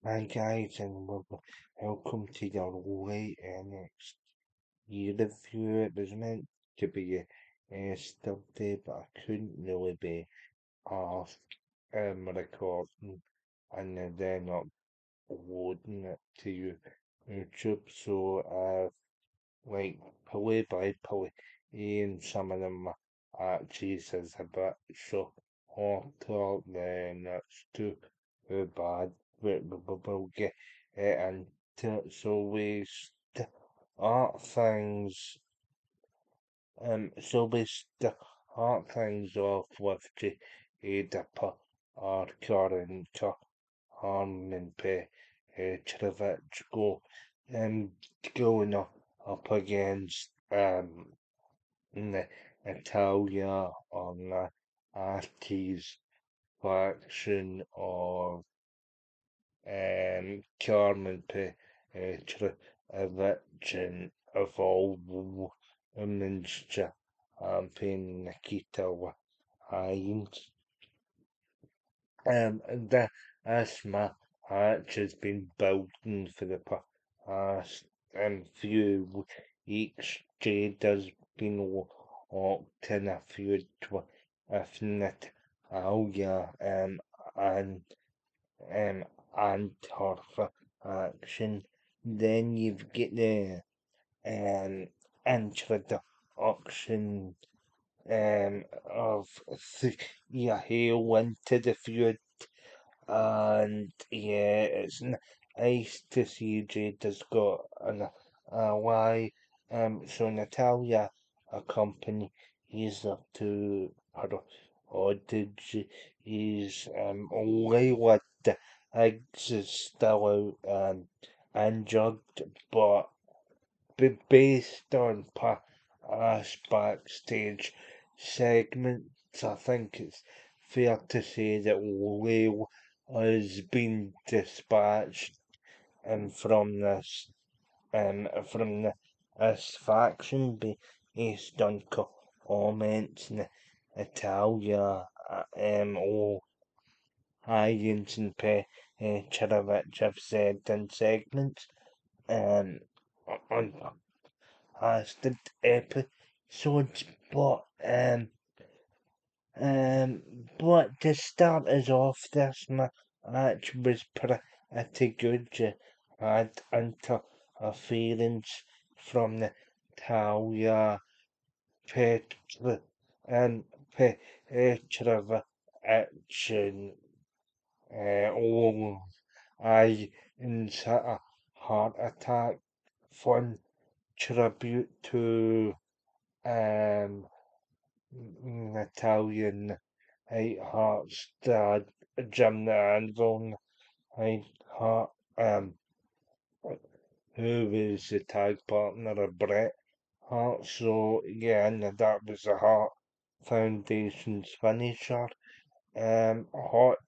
Hi guys, and welcome to your Lola NXT review. It was meant to be a Thursday, but I couldn't really be asked recording and then uploading it to YouTube. So like play by play, and some of them actually is a bit shorter than it's too bad. We'll get into it. So we start things. We start things off with the Dipper, our current Harmon Chravich um, going up against Natalia on Artie's faction of Carmen Petrovich and Evolve Women's Champion Nikita Hines. This match has been building for the past few weeks. Jade has been locked in a feud with Natalia and um, and her action. Then you've got the um, introduction of Hale into the feud, and yeah, it's nice to see Jade has got an ally. So Natalia accompanies her to her audience. Is Layla Diggs is still out injured, but based on past backstage segments, I think it's fair to say that Layla has been dispatched and from this faction based on comments in Italia Higgins and Cherovich have said in segments um, on past episodes, um, but to start us off, this match was pretty good. You had interference from the Talia Petra and Petrova action. Oh, I insert a heart attack fun tribute to um Italian Hearts dad Jim the Anvil Heart who was the tag partner of Bret Hart. So yeah, and that was the Hart Foundation's finisher. Hot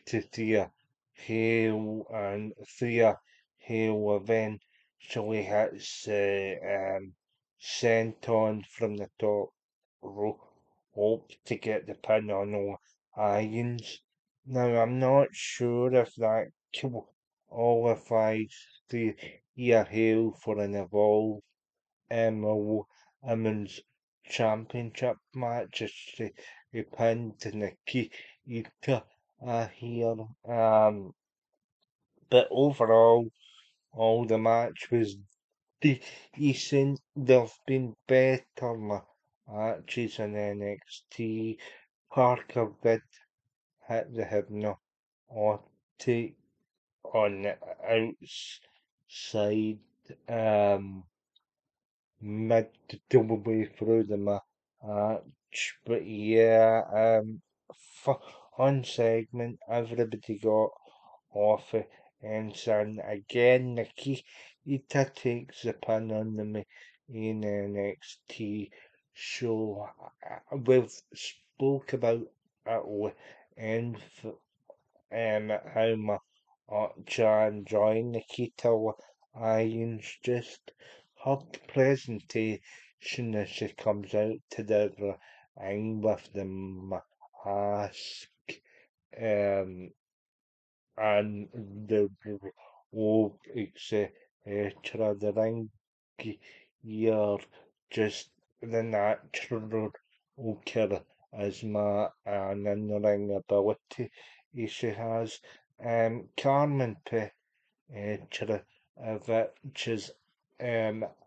to Thea Hale and Thea Hale eventually hits senton from the top rope to get the pin on Irons. Now I'm not sure if that qualifies Thea Hale for an Evolve Women's Championship match. She pinned Nikita here. But overall, all the match was decent. There've been better matches in NXT. Parker did hit the hypnotic on the outside. Mid the way through the match. But yeah, fun segment. Everybody got off it. And then again, Nikita takes the pin on the main NXT show. We've spoke about it and how much I enjoy Nikita Lyons. Just her presentation as she comes out to the ring with the mask, um, and the og extra the ring gear just the natural oker as my and in the ring ability she has Carmen P to which is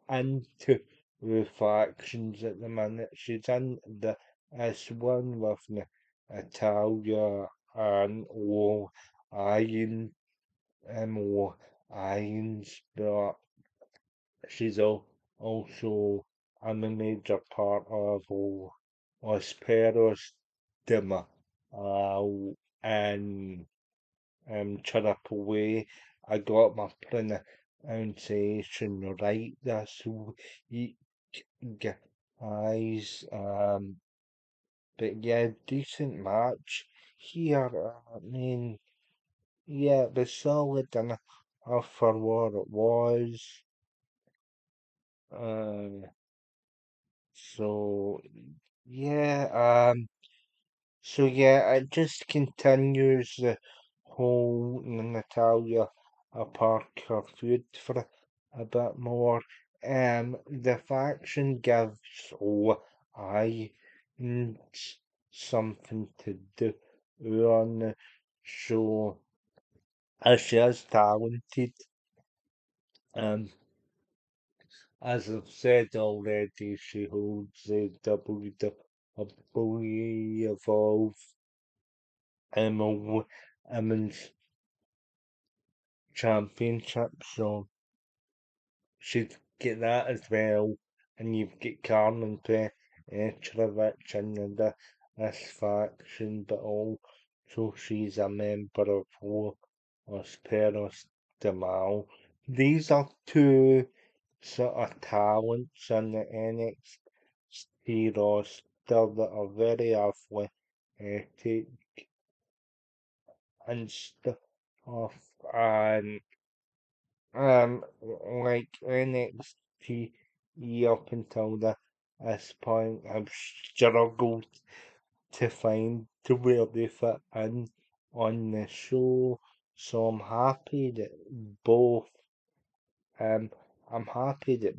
into the factions at the minute. She's in the S1 with Natalia and Iron Irons, but she's also a major part of Osperos Dima and chirp away. I got my pronunciation right this week, guys. But yeah, decent match here. I mean, yeah, it was solid enough for what it was. Uh, so yeah, so yeah, it just continues the whole Natalia Parker feud for a bit more. The faction gives I mm, something to do on the show. As she is talented, um, as I've said already, she holds the WWE Evolve Women's Championship, so she'd get that as well. And you've got Carmen Petrovich in this faction, but also she's a member of Los Perros de Mal. These are two sort of talents in the NXT roster that are very athletic and stuff. And like NXT up until this point, I've struggled to find to where they fit in on the show. So both, um, I'm happy that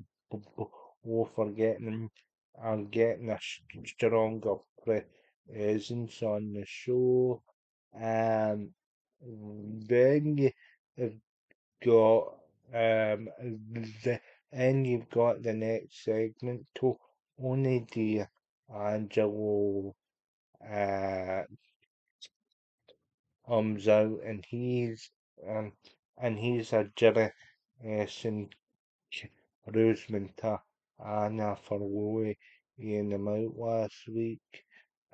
both are getting a stronger presence on the show. Um, then you've got the and you've got the next segment to only Angelo uh comes out um and he's a Jerry St. Rosemont Anna for Louis in him out last week.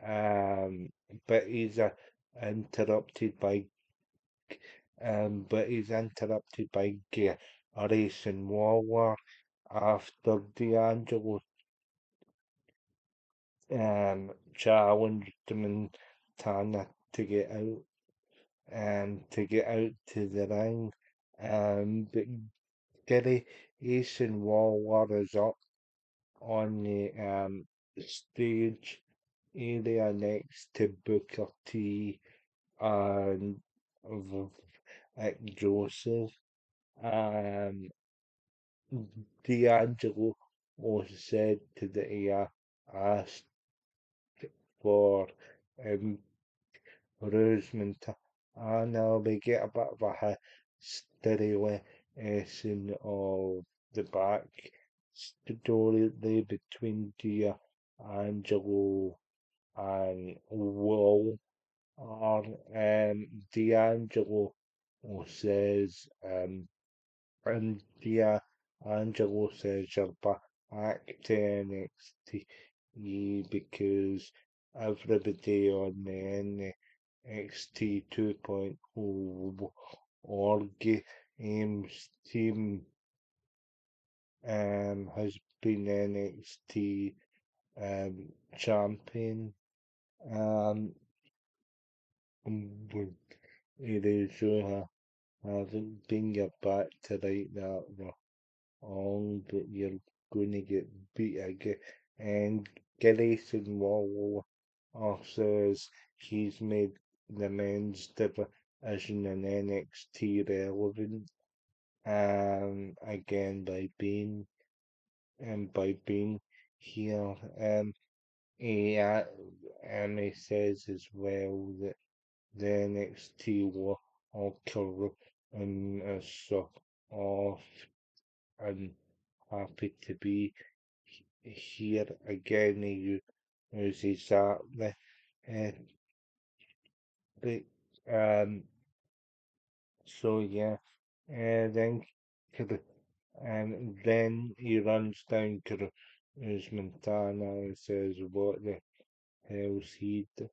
Um but he's interrupted by Grayson Waller after D'Angelo challenged him and Tana to get out to the ring. But Grayson Waller is up on the stage area next to Booker T and Joseph. Um, D'Angelo was said to the asked for Rosemont, and now we get a bit of a hysteria of the back story between D'Angelo and Will. Or D'Angelo says and Angelo says you're back to NXT because everybody on the NXT 2.0 org games team has been NXT champion. Um, but it is so haven't been your back to right that wrong, but you're going to get beat again. And Grayson Waller says he's made the men's isn't an NXT relevant. Again by being here. He, he says as well that the NXT were occur so off and happy to be here again. He uses that uh, the, um so yeah, then to and then he runs down to Montana and says what the hell's he done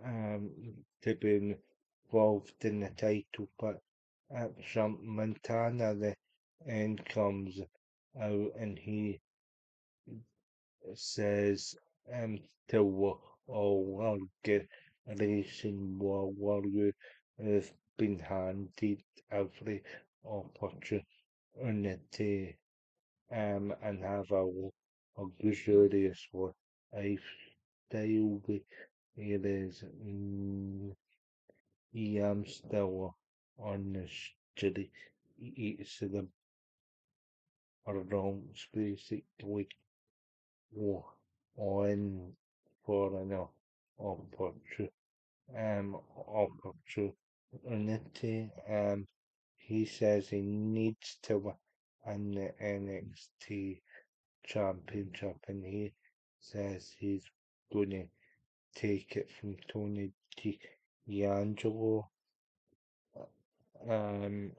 um, to be involved in the title, but at some Montana the end comes out and he says to all get racing while you have been handed every opportunity and have a luxurious lifestyle. It is I am still on the street. It's the wrongs basically or on for an opportunity. Opportunity. He says he needs to win the NXT championship and he says he's gonna take it from Tony D'Angelo. Um,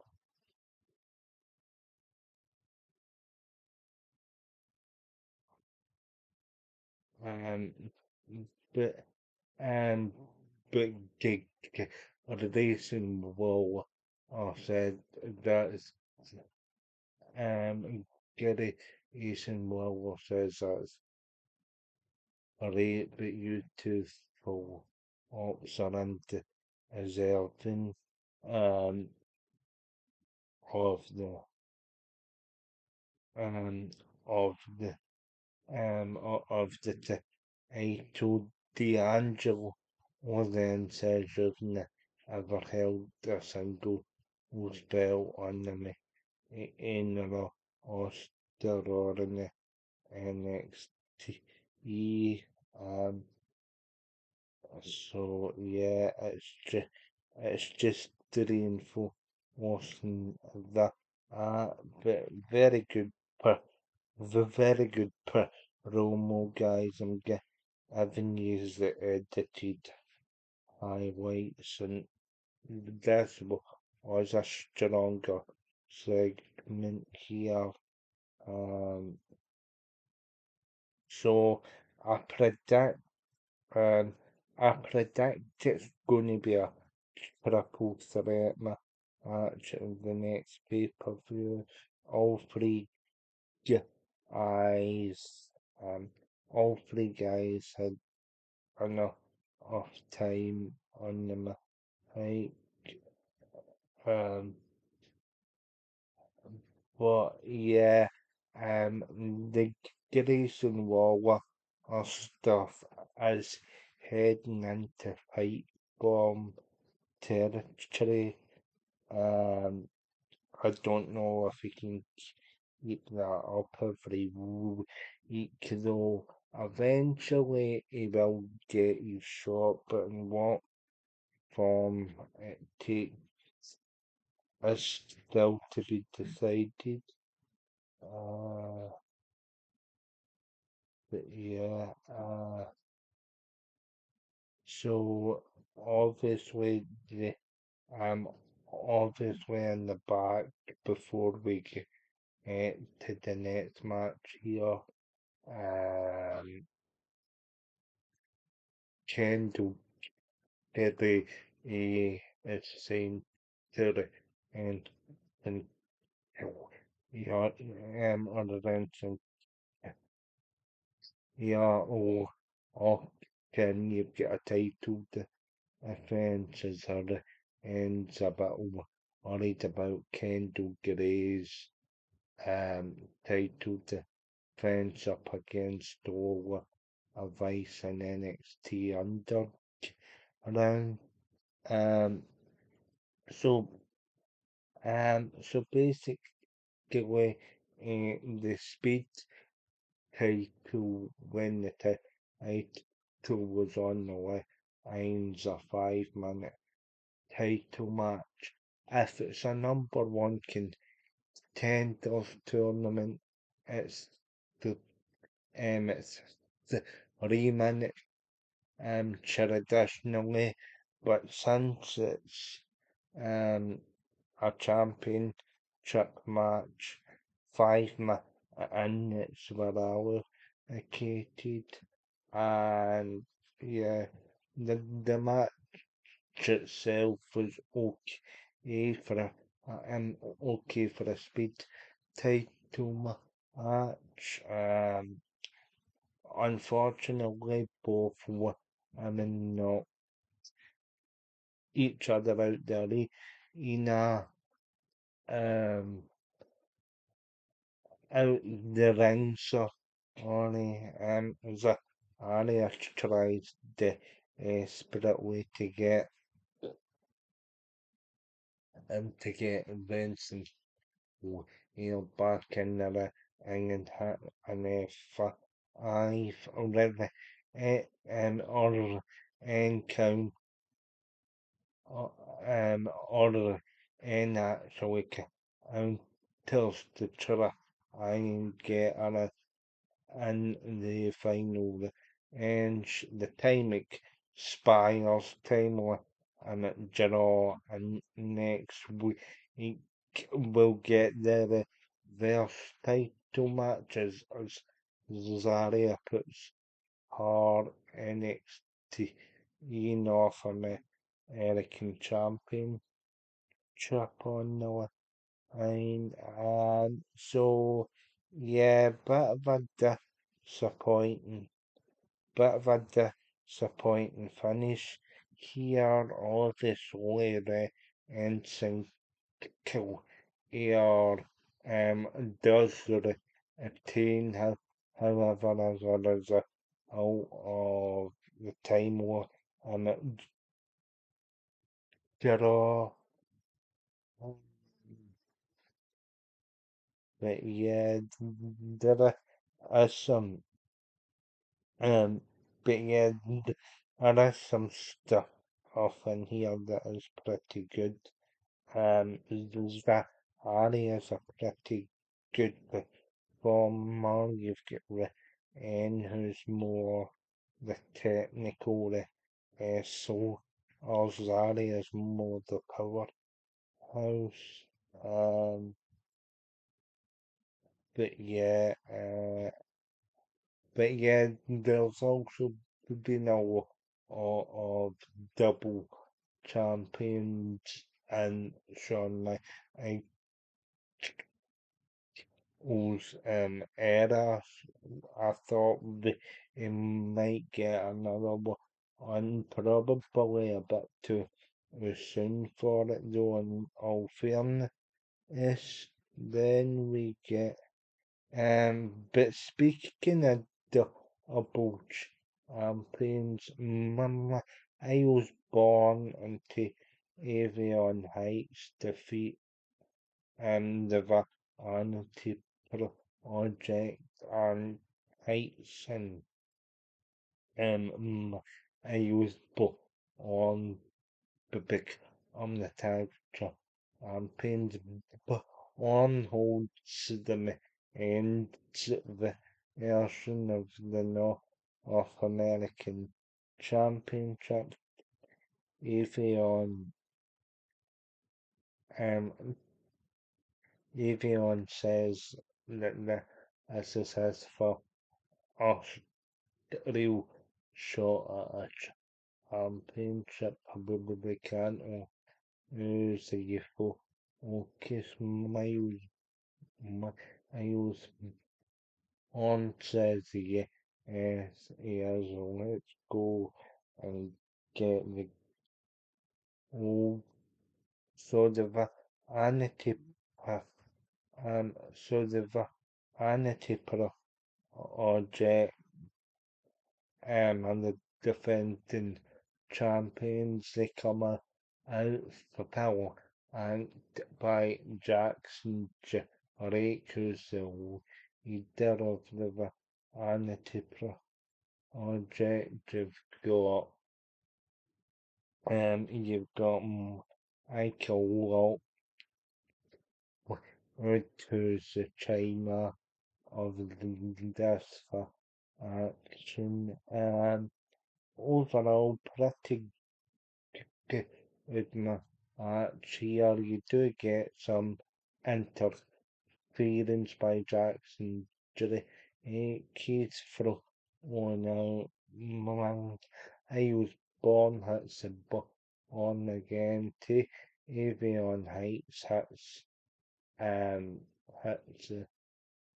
um, but um, but the reason will I said that is Gary Eason Waller says that's a rate but youthful officer and as Elton um of the um of the of the I told D'Angelo was then says you've ever held a single spell on the in the roster or in the NXT. Um, so yeah, it's just to reinforcing that. But very good promo, guys. Giving you the edited highlights, and this was a stronger segment here. Um, so I predict, um, I predict it's going to be a triple threat match in the next pay-per-view. All three guys, um, all three guys had enough of time on the mic. Um, but yeah, the Grayson Waller stuff is heading into pipe bomb territory. Um, I don't know if he can keep that up every week, though. Eventually, he will get his shot, but in what form it takes is still to be decided. Uh, but yeah, so obviously um obviously in the back before we get to the next match here. Um, Kendall did is saying to the and yeah other than some yeah or can you get a title offences or the ends about worried about Kendall Gray's title defense up against Lola a Vice and NXT under. around. Um, so so basically, the speed title when the title was on the line's a 5 minute title match. If it's a number one contenders tournament, it's the it's the 3 minute traditionally, but since it's um a championship match, 5 minutes were allocated, and yeah, the match itself was okay for a speed title match. Unfortunately, both were not each other out there in a um out the ring, so only as a Arya tries desperately to get Vince and back in the ring and hit an F5 already, or count or actually counters to try and get an in the final and the time expires timely and draw and next week we'll get the reverse title matches as Zaria puts her NXT North American Championship on the line, and so yeah, disappointing, bit of a disappointing finish here. Obviously, the ensign kill here does retain, however, as a result of the time war and draw. But yeah, there are some Um, but yeah, there is some stuff off in here that is pretty good. There's that Aria's a pretty good performer. You've got Ren, who's more the technical, so Aria's more the powerhouse. Um, but yeah, there's also been a lot of double champions and Shawn Michaels era. I thought he might get another one, probably a bit too soon for it though, in all fairness. Then we get but speaking of double champions, I was born into Avion Heights defeat the Vanity Project and Heights and I was born to become the tag champions, but one holds the end the version of the North American Championship. Avion, um, Avion says that this is his for us real shot at a championship. Probably can't use the youthful Lucas Miles on says yes, let's go and get the gold. So the vanity, uh, so the vanity project, and the defending champions, they come out for power, and by Jackson Drake, who's the leader of the Anatipra project, you've got Michael who's the China of this for action, and overall pretty good match here. You do get some interference by Jackson Jury. Kids from one out. I was born hits the on again to Avion Heights um hits the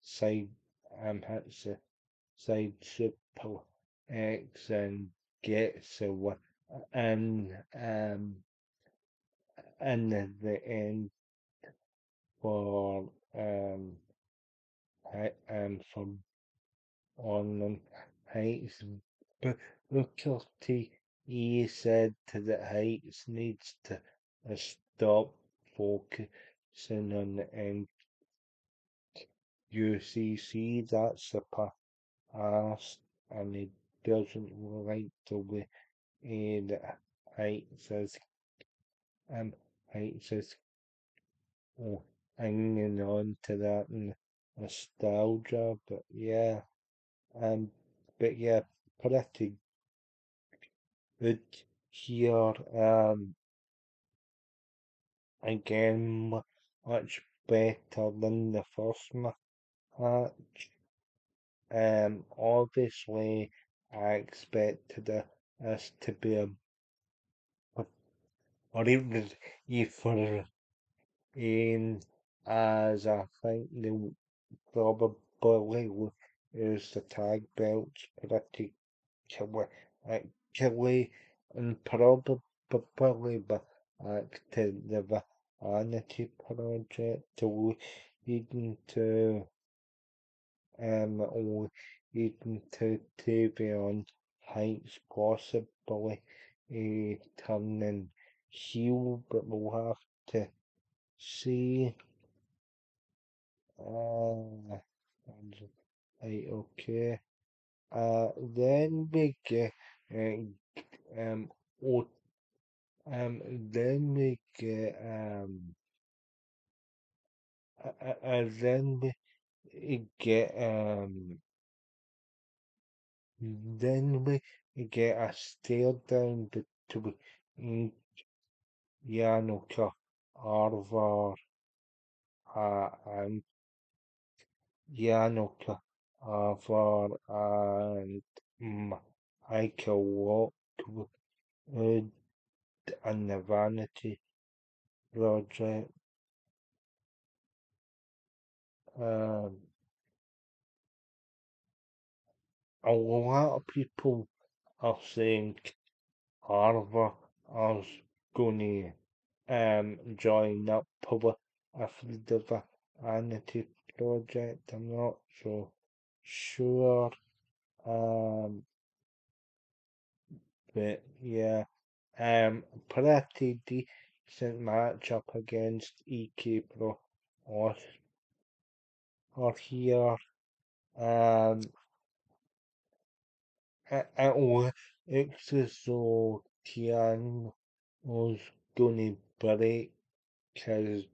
side hits the side super X and gets a win and and the end for from on Heights. But Booker T he said to the Heights needs to stop focusing on the UCC. That's the past, and he doesn't like the way that Heights um is oh, hanging on to that and nostalgia. But yeah, um, but yeah, pretty good here. Again, much better than the first match. Obviously, I expected us to be or even for in as I think they probably will use the tag belts pretty actually and probably back to the Vanity Project to leading to leading to TV on Heights possibly turning heel, but we'll have to see. Right, okay. Then we get um oh, then we get then we get then we get a stare down between Yannicka Arvar and Yannicka Arvar and Michael Lockwood and the Vanity Project. Um, a lot of people are saying Arvar is going to join up with the Vanity Project. I'm not so sure. Um, but yeah, pretty decent matchup against EK Pro or, or here. Um, it's as though Tian was gonna break his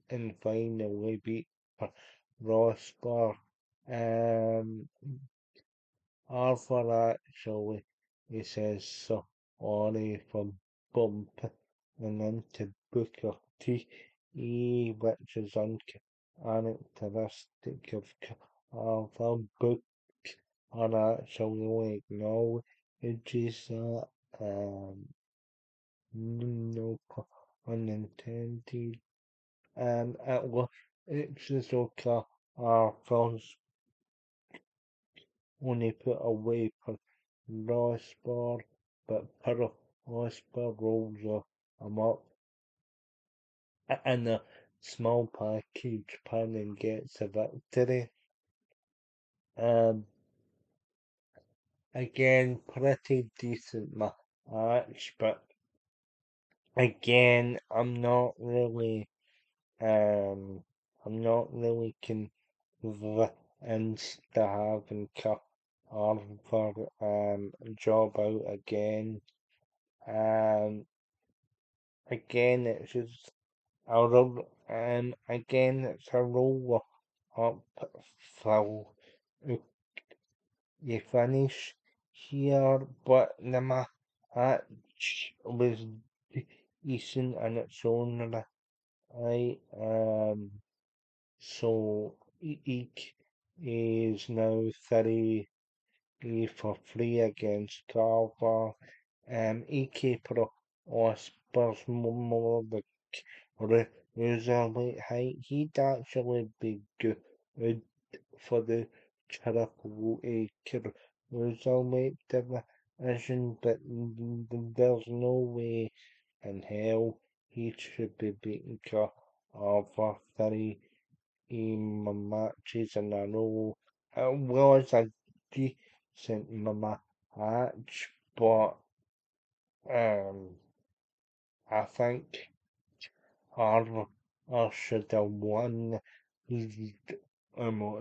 and finally beat Rosberg. Um, Alpha actually, he says sorry for bumping into Booker T, which is uncharacteristic of Alpha. Book are actually acknowledges that, no pun intended. It's just okay. Alpha's only put away for Rosberg, but Rosberg rolls him up in a small package pan and gets a victory. Um, again, pretty decent match, but again, um, I'm not really convinced to having cut Harvard job out again. Um, again, it's just again, it's a roll up for you finish here, but the match was decent in its own right. So Eek is now 30 for free against Carver. EK Pro Osprey's more the cruiserweight height. He'd actually be good for the triple A cruiserweight division, but there's no way in hell he should be beating Carver 30 matches in a row. It was a decent match, but I think Harvard should have won.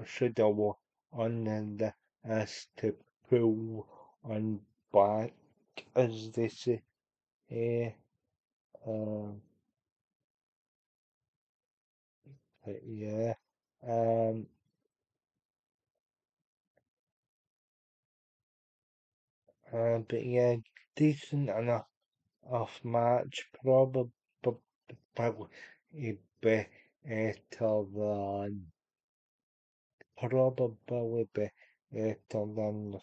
Should have won the as to pull on back, as they say. Eh, um, but yeah. Um, but yeah, decent enough of match, probably better than probably better than the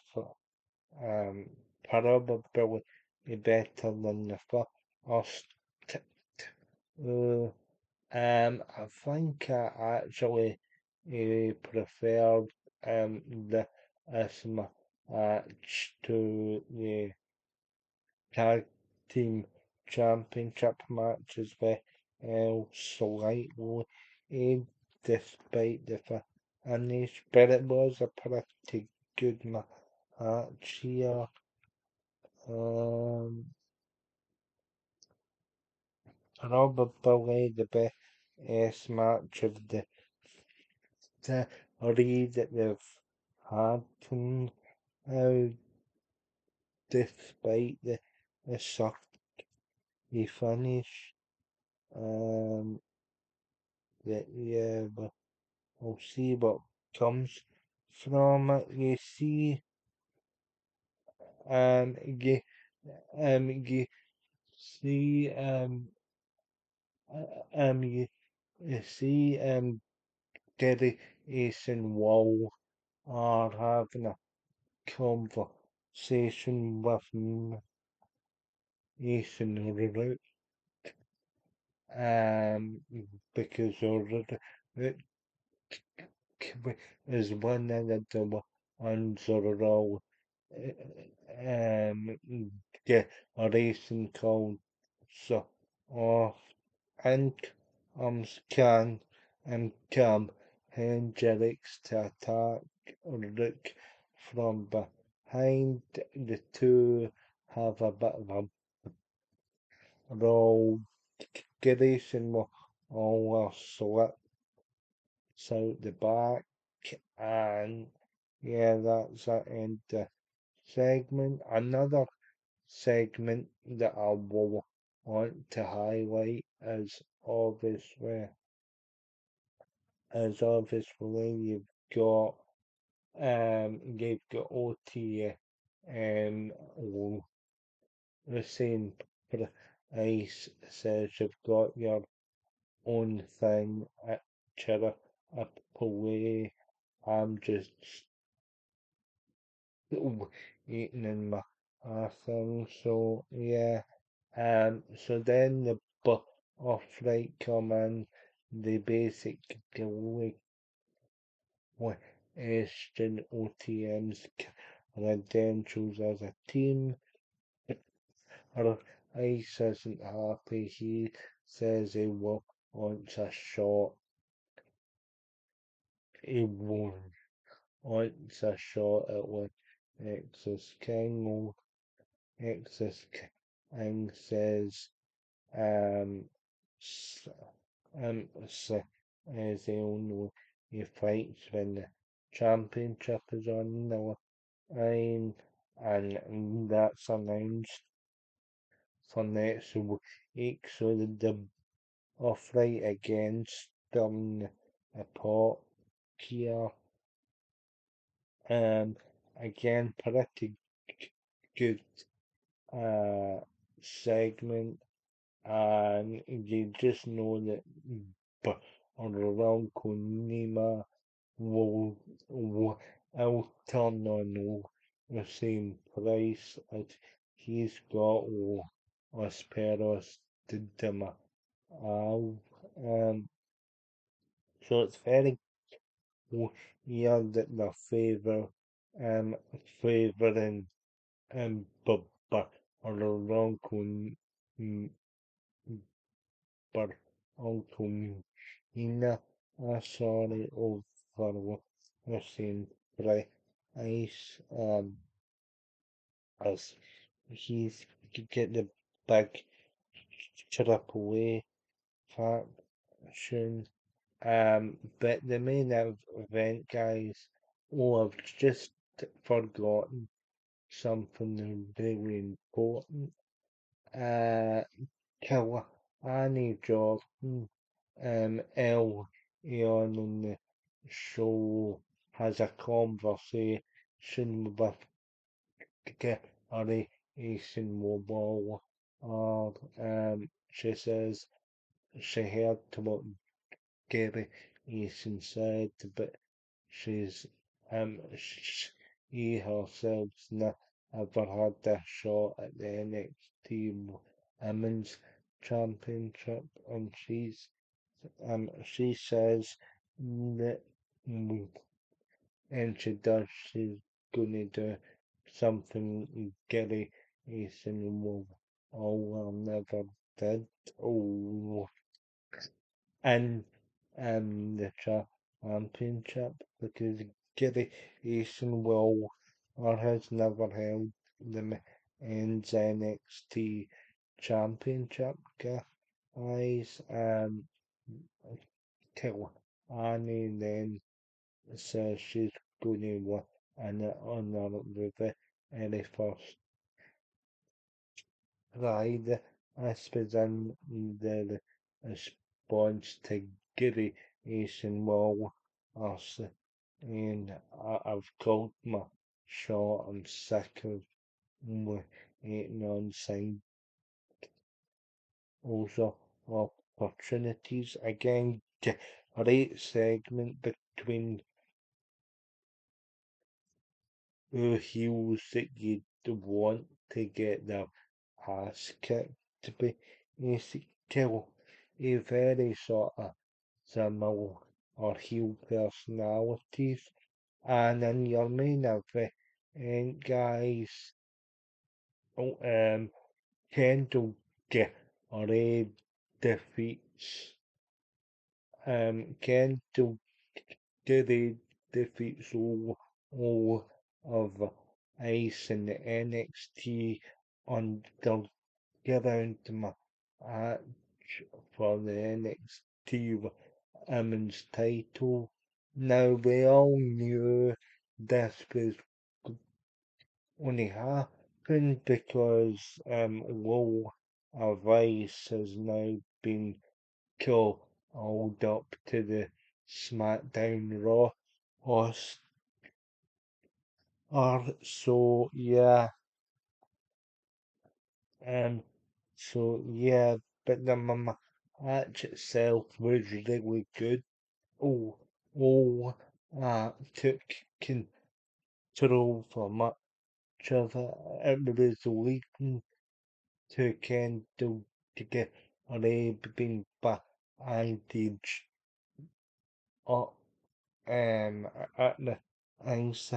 um probably better than the first. Uh, I think I actually preferred the as match to the tag team championship match as well, slightly, despite the finish, but it was a pretty good match here. Um, Probably the best match of the three that they've had now, despite the sucky finish. Um, yeah, but we'll see what comes from it. Um, you, you see, you, you see, Gary and Wall are having a conversation with Ethan Root, because Root is one of the ones that are all get a racing called so off and can and come Hendrix to attack Rick from behind. The two have a bit of a roll. Grayson will all slip out the back, and yeah, that's it. And the segment. Another segment that I will want to highlight is obviously you've got OT the same price says you've got your own thing at Chera up away. I'm just eating in my thing, so yeah. So then the off right come in, they basically question OTM's credentials as a team. Or Ice isn't happy. He says wants a shot. He wants a shot at Exus King, Exus King says, um, s- is the only he fights when the championship is on the line, and that's announced for next week, so the off right against a pot here. Again, pretty good uh, segment, and you just know that around Konima will turn on the same price as he's got as Peros did them. So it's very yeah that they're um favouring but around but Uncle Hina sorry over the same price as he's get the big triple faction. But the main event, guys, I've just forgotten something really important. Uh, Annie Jordan, early on in the show, has a conversation with Gary Asian Mobile. She says she heard what Gary Eason said, but she's she herself's never had a shot at the NXT Women's Championship, and she says that and she does she's gonna do something Gary Eason will never did. Oh, and the championship because Gary Eason will or has never held the men's NXT championship, guys. Till Annie then says she's going to win and honor the very first ride. I suppose in the response to Gary Asian Wall us and I've called my shot. I'm sick of waiting on side also opportunities again. Great segment between the heels that you want to get their ass kicked to be kill a very sort of similar or heel personalities. And in your main event, guys, Kendall Ray defeats Kendall Ray defeats all of Ice in the NXT on the around match for the NXT Women's title. Now we all knew this was only happened because Lola Vice has now been called up to the Smackdown Raw host. Or so yeah, um, so yeah, but the match itself was really good. Oh, oh, took control for much of it. It was leading to Kendall to get being bandaged up at the ice.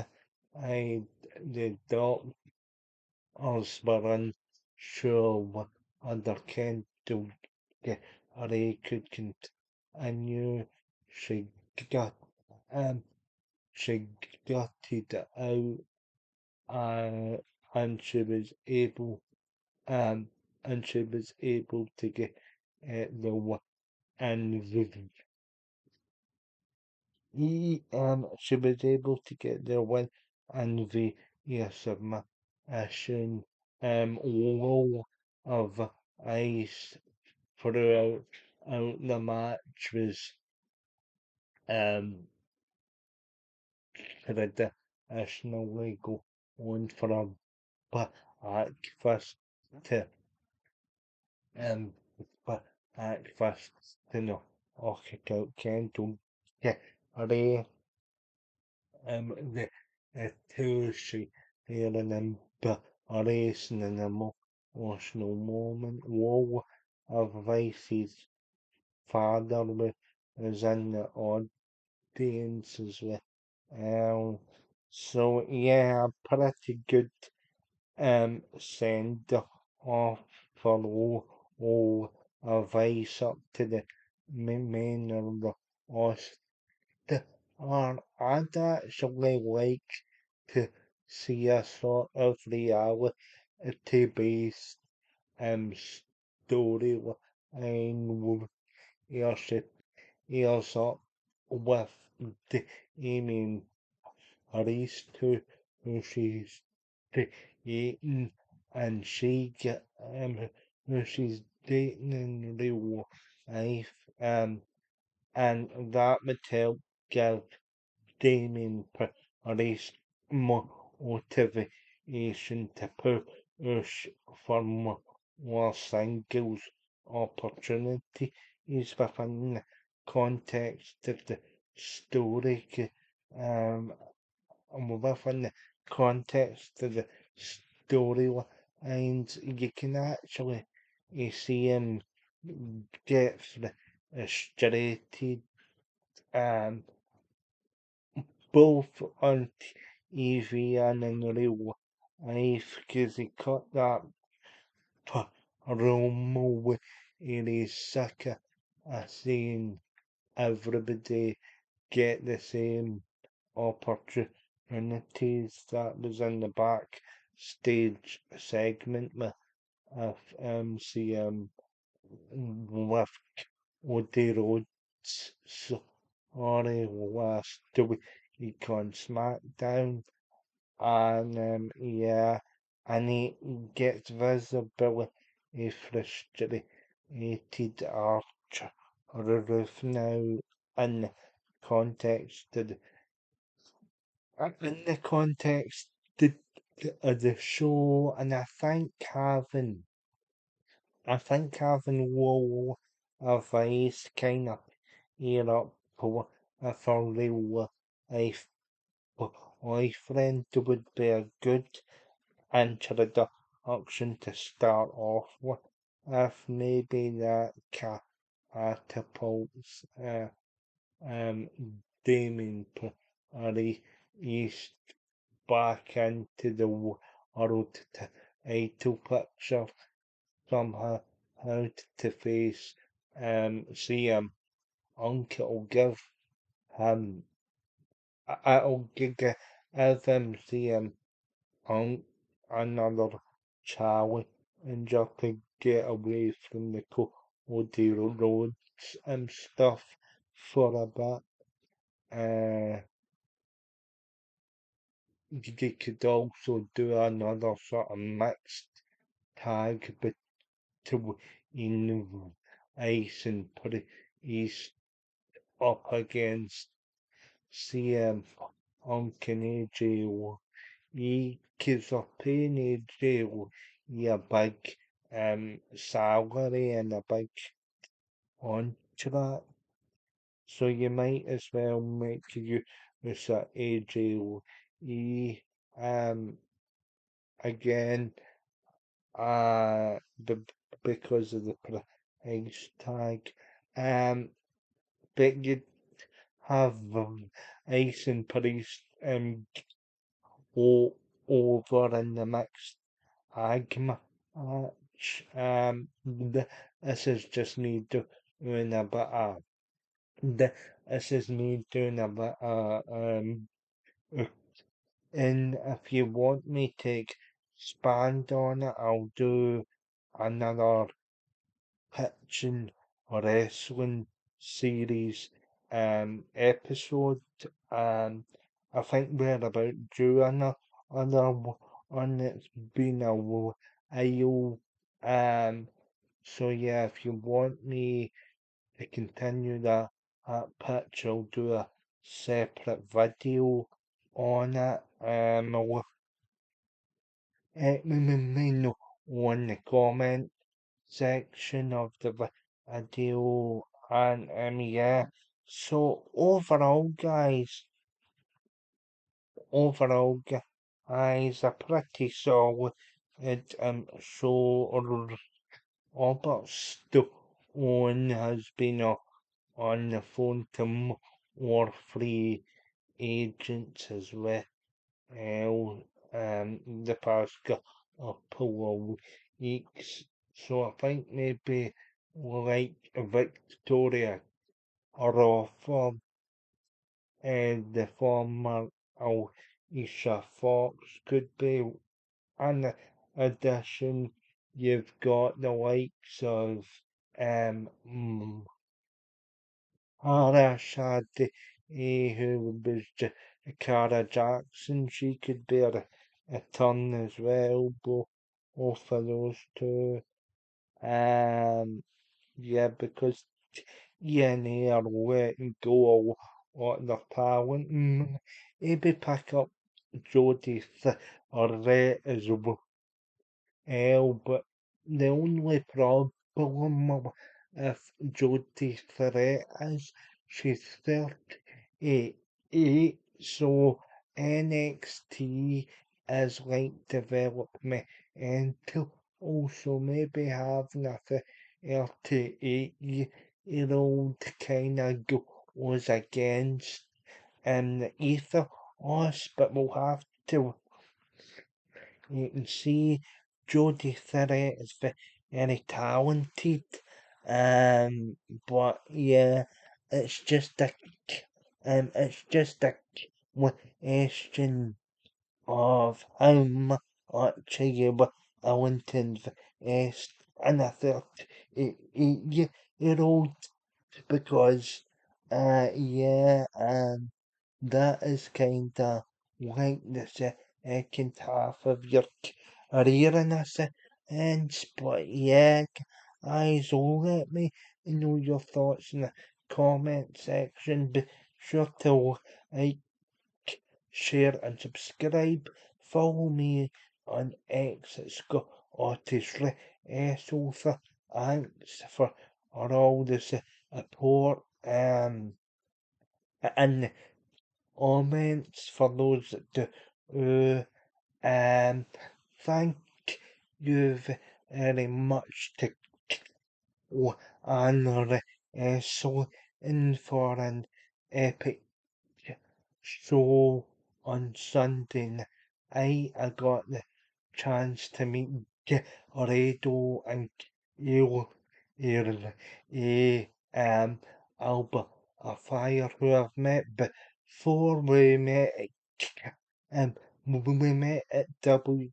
I the doctors were unsure whether Kendall get could continue. She got um she got it out uh, and she was able um and she was able to get the one and she was able to get the win and the submission wall of ice throughout the match was um traditionally go on for a breakfast to um breakfast to no kick out Kendall yeah the Tuesday here and then but a racing in a emotional moment wall of Vice's father was in the audience as well. So yeah, pretty good send off for all Vice up to the main of the Austin. I'd actually like to see a sort of reality-based storyline with here's up with the Amy Harris who she's dating and she get who she's dating in real life and that would help give Damien Price motivation to push for more singles opportunities within the context of the story. Um, and within the context of the storylines, you can actually see him get frustrated um, both on TV and in real life because he got that promo where he's sick of seeing everybody get the same opportunities that was in the backstage segment with MCM with Woody Rhodes. Sorry, last week on Smackdown. And yeah, and he gets visibly frustrated after roof now in the context of in the context the, of the show, and I think having Lola advice kind of ear up for real life boyfriend would be a good introduction to start off with. If maybe that catapults um Damien East back into the world title picture somehow how to face CM Uncle give him I'll give him CM on another challenge and just to get away from the Cody Rhodes and stuff for a bit. Uh, you could also do another sort of mixed tag between Ice and Priest up against CM Punk and AJ because they're paying AJ a big salary and a big contract. So you might as well make use of AJ um again b- because of the price tag. But you have Ace and Priest o- over in the mixed Agma match. This is just me doing a bit of this is me doing a bit of And if you want me to expand on it, I'll do another pitching wrestling series episode. I think we're about due another one. It's been a while. Um, so yeah, if you want me to continue that pitch, I'll do a separate video on it. Let me know on the comment section of the video, and yeah. So overall guys, a pretty solid show. Robert Stone has been on the phone to more free agents as well. The past couple of weeks. So I think maybe like Victoria Rotham and the former Alicia Fox could be an addition. You've got the likes of Arashad, who was Cara Jackson. She could be a turn as well, both of those two. Um, yeah, because TNA are letting go a lot of their talent. Maybe pick up Jodie Th as but the only problem if Jodie Threat is she's 38, so NXT is like development and to also maybe having a 38-year old kind of goes against the ethos, but we'll have to you can see Jodie Threat is very talented, but yeah, it's just a question of how much you were willing to invest in a 38-year old because, yeah, that is kinda like the second half of your career in a sense. But yeah, guys, let me know your thoughts in the comment section. Be sure to like, share, and subscribe. Follow me on X at Scottish Wrestler. Thanks for all the support. And comments for those that do. Thank you very much to Anna so in for an epic show on Sunday night. I got the chance to meet Redo and you here Alba a fire who I've met before we met um we met at WWE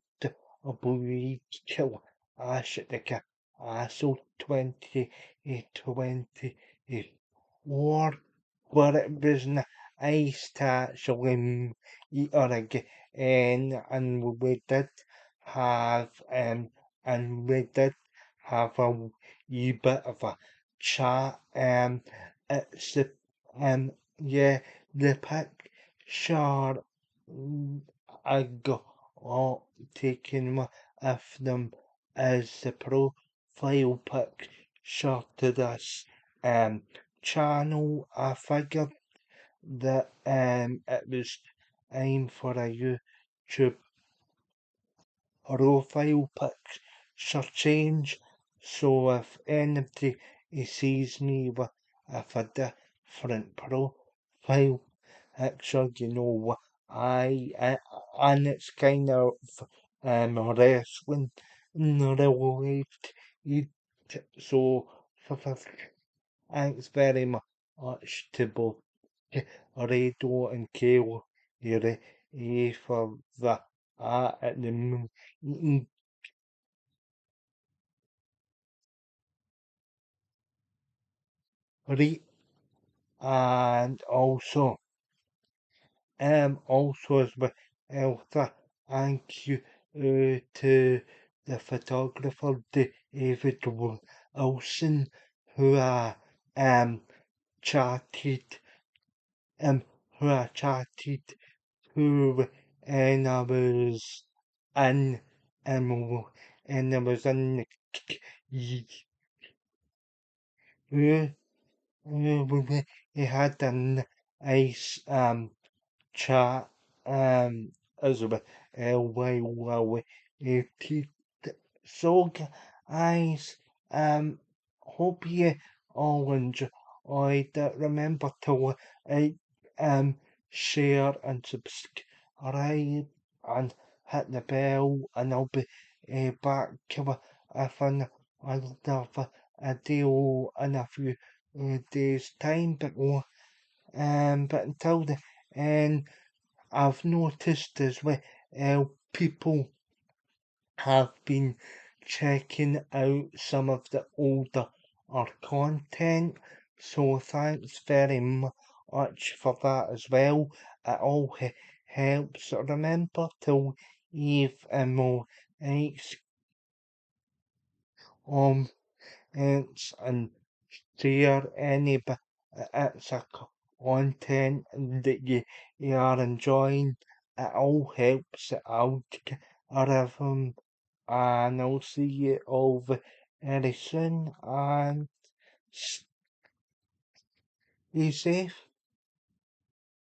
Ash at the Castle 2024 where it was nice to actually meet her again and we did have and we did have a wee bit of a chat. It's the yeah, the picture I got taken of them as the profile picture to this channel. I figured that it was time for a YouTube profile picture change. So if anybody sees me with a different profile picture, you know what and it's kind of wrestling related. So thanks very much to both Radio and Kale. for the art at the right, and also as well, thank you to the photographer David Wilson who chatted um who I chatted to and I was in and I was in the we had a nice chat as well while we eat. So guys, hope you all enjoyed it. Remember to share and subscribe and hit the bell, and I'll be back with another video in a few days time. But until then, I've noticed as well, people have been checking out some of the older our content. So thanks very much for that as well. It all helps. Remember to leave more likes, comments, and share any bits of content that you are enjoying. It all helps out. Rhythm, and I'll see you all very soon and stay safe.